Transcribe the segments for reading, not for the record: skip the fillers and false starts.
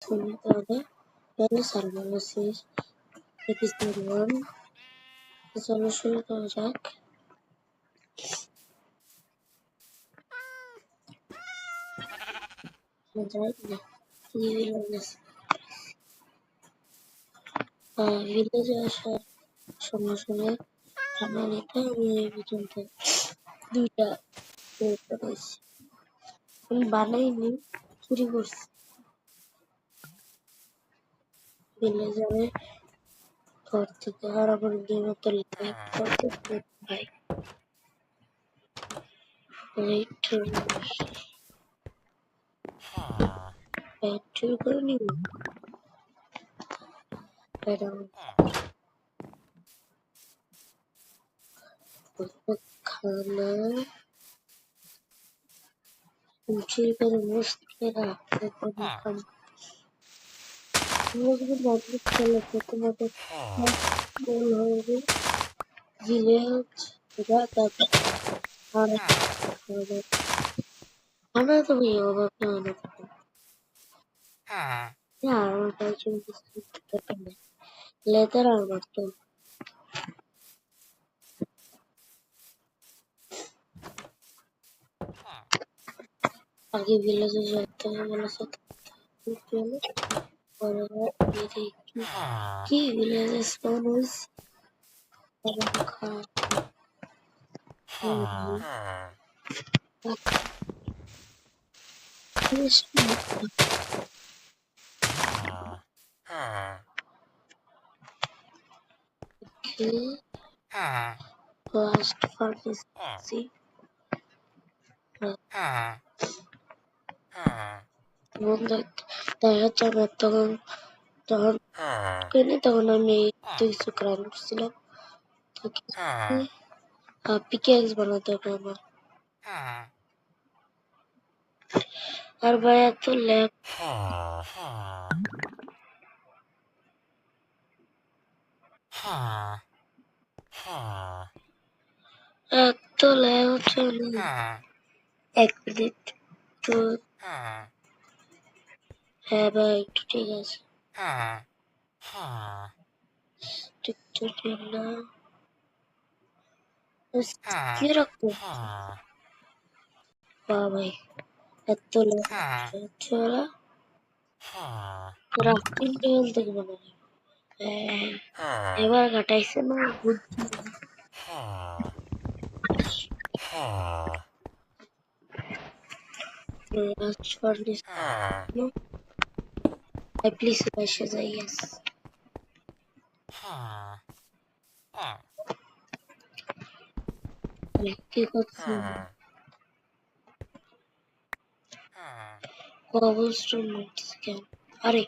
তুমি তাহলে তাহলে সার্ভাইভাল এপিসোড 1 চলো শুরু করা যাক। ভিলেজে আসার সঙ্গে সঙ্গে আমার এটা আমি এই পর্যন্ত 2টা পেয়েছি। আমি বানাইনি, চুরি করছি। ভিলেজারে ঘর থেকে আর আমার গেমে তো লাইক করতে ভাই চুরি করে নিব খানা চুরি করে বসতে রাখতে তোমাদের গোল হবে ভিলেজ তারপর আমরা তো ভাই অভাব না আমার কাছে লেদার আর্মার তো আগে ভিলেজে যেতে হবে বলেছে কি ভিলেজে স্পন হয়েছে Last furnace see দেখা যাবে তখন তখন আমি কিছু ক্রাইম করছিলাম পিকেক্স বানাতে হবে আমার আর ভাই এত ল্যাগ এত ল্যাগ হচ্ছে না 1 মিনিট তো হ্যাঁ ভাই একটু ঠিক আছে কি রাখবো ভাই এত ল্যাগ হচ্ছে ওরা রাফটিং টেবিল থেকে বানাবে এবার কাটাইছে না বুদ্ধি last furnace no I please এসে যাই yes কি করছি cobblestone notes কেন আরে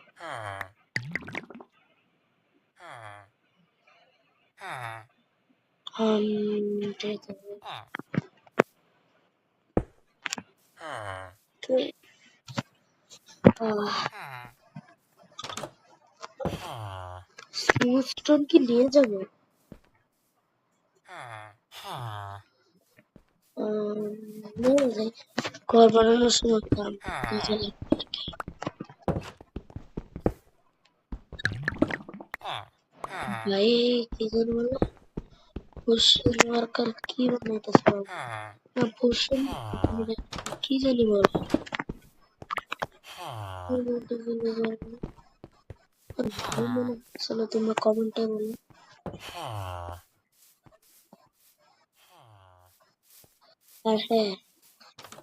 ঠিক স্মুথস্টোন কি নিয়ে যাবো নিয়ে যাই ঘর বানানোর সময় কাম ভাই কি জানি বলে পোষণ ওয়ার্কার কি বানাইতেছে না পোষণ কি জানি বলে চলো তোমরা কমেন্টে বলো আর হ্যাঁ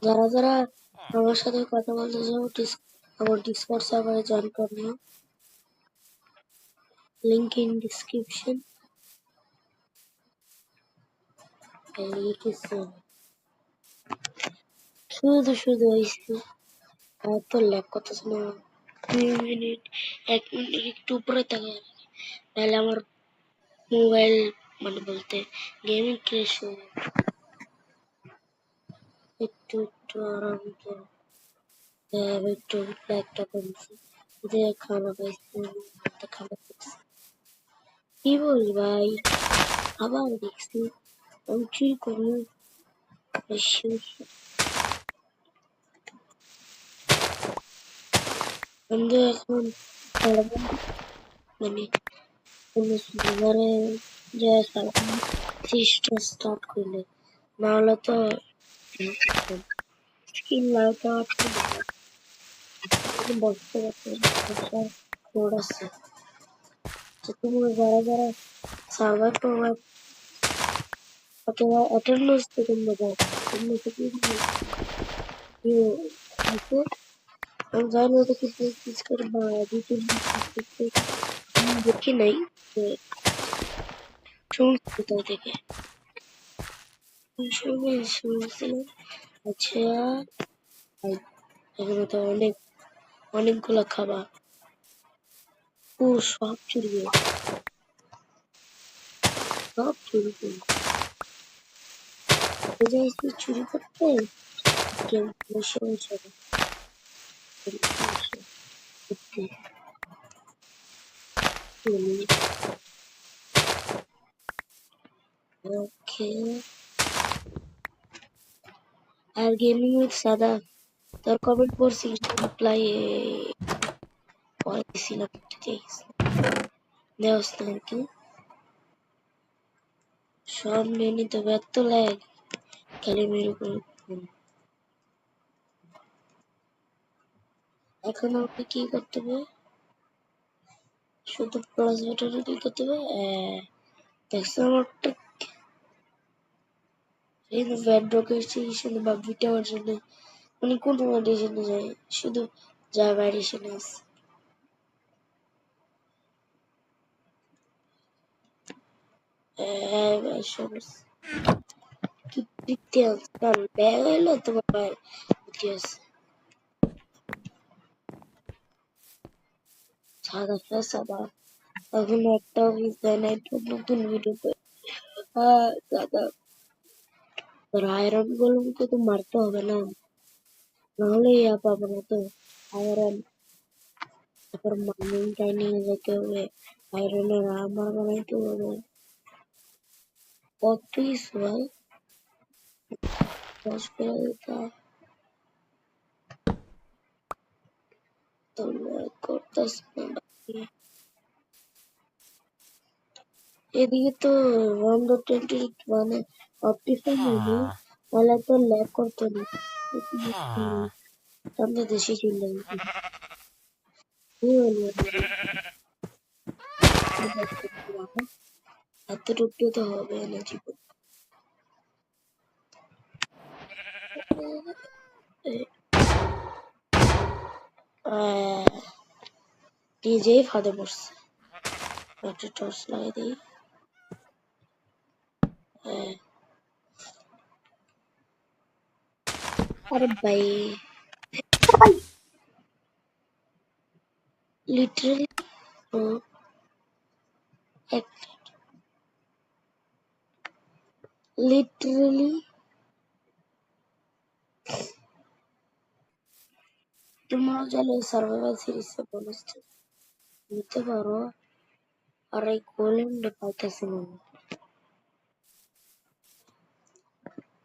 যারা যারা আমার সাথে কথা বলতে চাও আমার ডিসকর্ড সার্ভারে জয়েন করে নিও লিংক ইন ডিসক্রিপশন শুধু শুধু হয়েছে আর তো ল্যাগ করতেছে না 2 মিনিট 1 মিনিট একটু উপরে থাকে তাহলে আমার মোবাইল মানে বলতে গেমিং ক্র্যাশ হয়ে একটু আরাম করে একটু ল্যাগটা কমছে যে খানা পাইছি খানা পাইছি কি বলি ভাই আবার দেখছি আমি কি করবো বন্ধু এখন সার্ভার মানে কোনো সার্ভারে যে সার্ভার সিস্টেম স্টার্ট করলে না হলে তো স্কিল লাইট বসতে পারছে কোড আছে তো তোমরা যারা যারা সার্ভার প্রোভাইড অথবা অ্যাটেন্ডেন্স তো তোমরা দাও তোমরা তো আছে আমি জানি ওটা কি প্র্যাকটিস করে বা ইউটিউব দেখি নাই যে শুনছি কোথাও থেকে শুনছিলাম আচ্ছা এখানে তো অনেকগুলো খাবার ও সব চুরি চুরি করতে কেউ বসে বসে করতে ওকে আর গেমিং উইথ সাদা তোর কমেন্ট পড়ছি রিপ্লাই পরে দিছিলাম দেওয়াস না আর কি সব নিয়ে নিতে ব্যর্থ লাগে খালি মেরে করে এখন আমাকে কি করতে হবে শুধু প্লাস বাটনে ক্লিক করতে হবে দেখছো আমারটা এই ব্যাডরক এডিশন বা বিটা ভার্সনে মানে কোন এডিশনে যায় শুধু জাভা এডিশনে আছে কি দেখতে কারণ ব্যাগ হইলো তোমার ভাই কি আছে সাদা সাদা এখন একটাও মিস দেয় না একটু নতুন ভিডিওতে দাদা তোর আয়রন গোলমকে তো মারতে হবে না নাহলে ইয়া পাবো না তো আয়রন তারপর মাইনিংটাই নিয়ে যেতে হবে আয়রনের আর্মার বানাইতে হবে কত কিছু ভাই দশ করে দিতে তোমরা করতেছ না এদিকে তো 1.20 মানে অপটিফাই নেই তাহলে তো ল্যাগ করতো না সামনে দেশে ছিল এতটুকু তো হবে না জীবন নিজেই ফাঁদে পড়ছে একটা টর্চ লাগাই দিই আরে ভাই লিটারালি লিটারালি তোমরা চাইলে সার্ভাইভাল সিরিজে বোনাস নিতে পারো আর এই গোলেমটা পাইতেছি না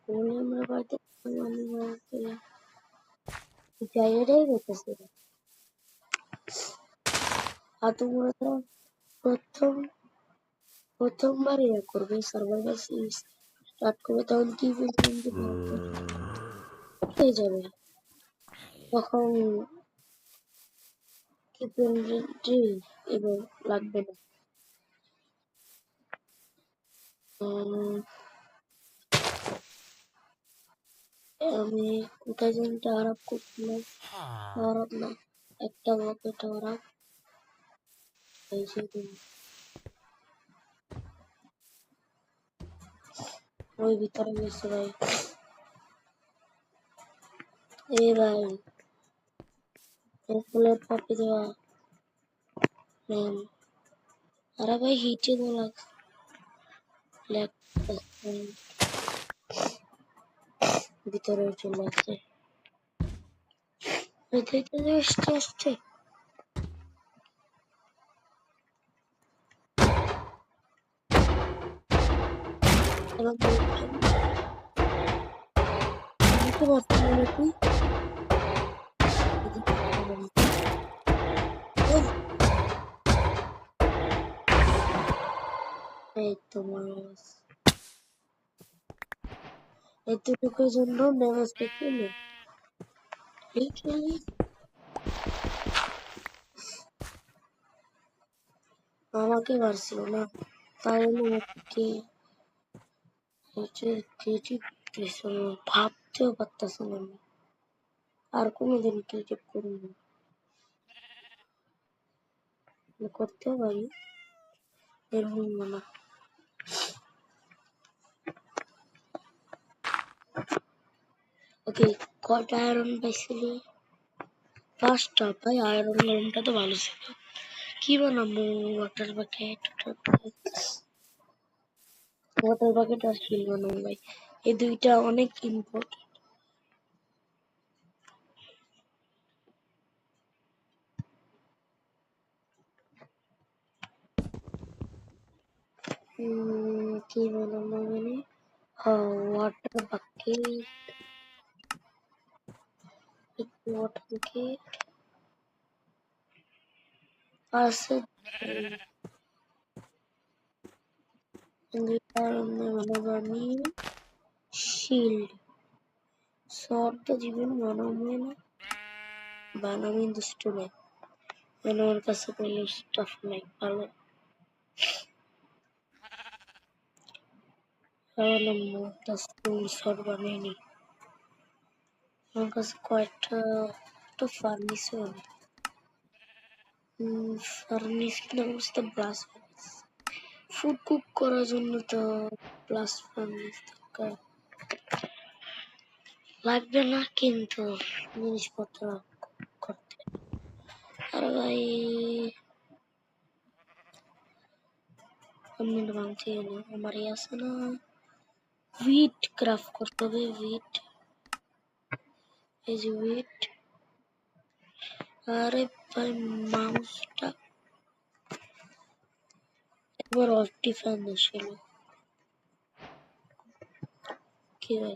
গোলেমরা পাইতেছি না জায়গাটাই করতেছি না আর তোমরা তো প্রথমবার ইয়ে করবে সার্ভাইভাল সিরিজ স্টার্ট করবে তখন কি হয়ে যাবে তখন কি এবং লাগবে না আমি কোথায় যেন আরব করছিলাম আরব না একটা মতো আরব এই সেদিন ওই ভিতরে গেছে ভাই এ ভাই ফুলের কপি দেওয়া আরে ভাই হিটে তো লাগছে ভিতরে চলে আসছে আসতে আসতে বুঝতে পারছি না তুই এই তো মাছ এতটুকুর জন্য নামাজ পড়তে নেই আমাকে মারছিল না তাই আমাকে ভাবতেও পারতেছিলাম না আর কোনোদিন ক্রিকেট করবো করতেও পারি এরকম না ওকে কয়টা আয়রন পাইছিলি 5টা ভাই আয়রন গরমটা তো ভালো ছিল কি বানাবো ওয়াটার বাকেট আর হিল বানাবো ভাই এই দুইটা অনেক ইম্পর্টেন্ট কি বানাবো মানে ওয়াটার বাকেট আছে বানাবো আমি শিল্ড শর্ট তো জীবন বানাবো না বানাবো দুষ্ট নাই আমার কাছে কোনো স্টাফ নাই ভালো শর্ট বানাইনি আমার কাছে কয়েকটা ফার্নিচার ফার্নিশ কিনা করছি তো ব্লাস ফুড কুক করার জন্য তো প্লাস ফার্নিশ দরকার লাগবে না কিন্তু জিনিসপত্র করতে আর ভাই আমি ভাঙছি না আমার আছে না উইট ক্রাফট করতে হবে উইট এই যে উইট আরে ভাই মাউসটা একবার অপটিফাইন ছিল কি ভাই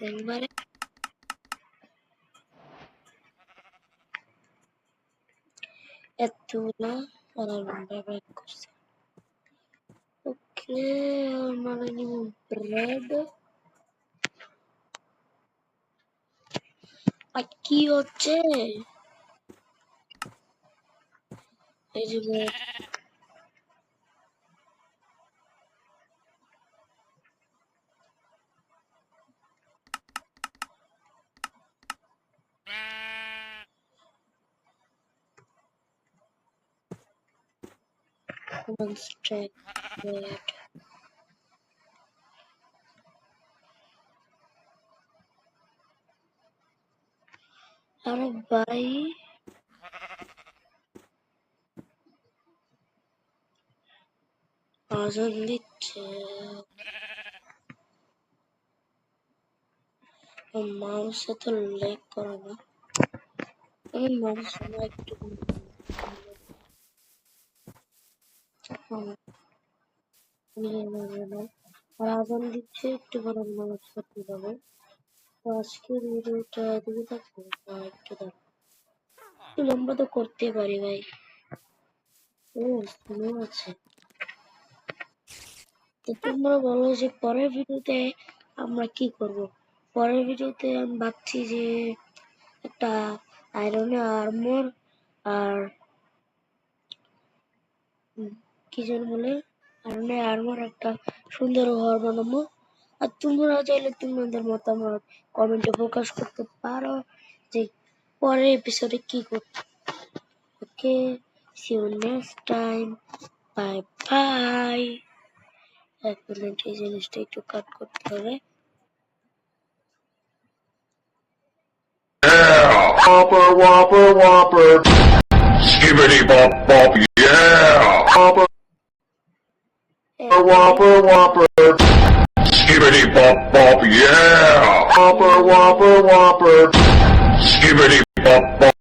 একবারে এতগুলা আর ব্যবহার করছে ওকে মানে নিব ব্রেড আর কি হচ্ছে এই যে ব্রেড one stack bread আরে ভাই আজান দিচ্ছে মাউসে তো লেগ করে না আমি মাউস একটু আর আজান দিচ্ছে একটু পরে নামাজ পড়তে যাবো তো আজকের ভিডিওটা এদিকে থাকবে একটু একটু লম্বা তো করতে পারি ভাই ও শুনে আছে তো তোমরা বলো যে পরের ভিডিওতে আমরা কি করব পরের ভিডিওতে আমি ভাবছি যে একটা আয়রনের আর্মর আর কি যেন বলে আয়রনের আর্মর একটা সুন্দর ঘর বানাবো আর তোমরা চাইলে তোমাদের মতামত কমেন্টে প্রকাশ করতে পারো যে পরের এপিসোডে কি করতে okay see you next time bye bye এক মিনিট এই জিনিসটা একটু কাট করতে হবে Whopper, whopper, whopper. Skibbity bop bop, yeah. Whopper, whopper, whopper. Skibbity bop bop, yeah. Whopper, whopper, whopper. Skibbity bop bop.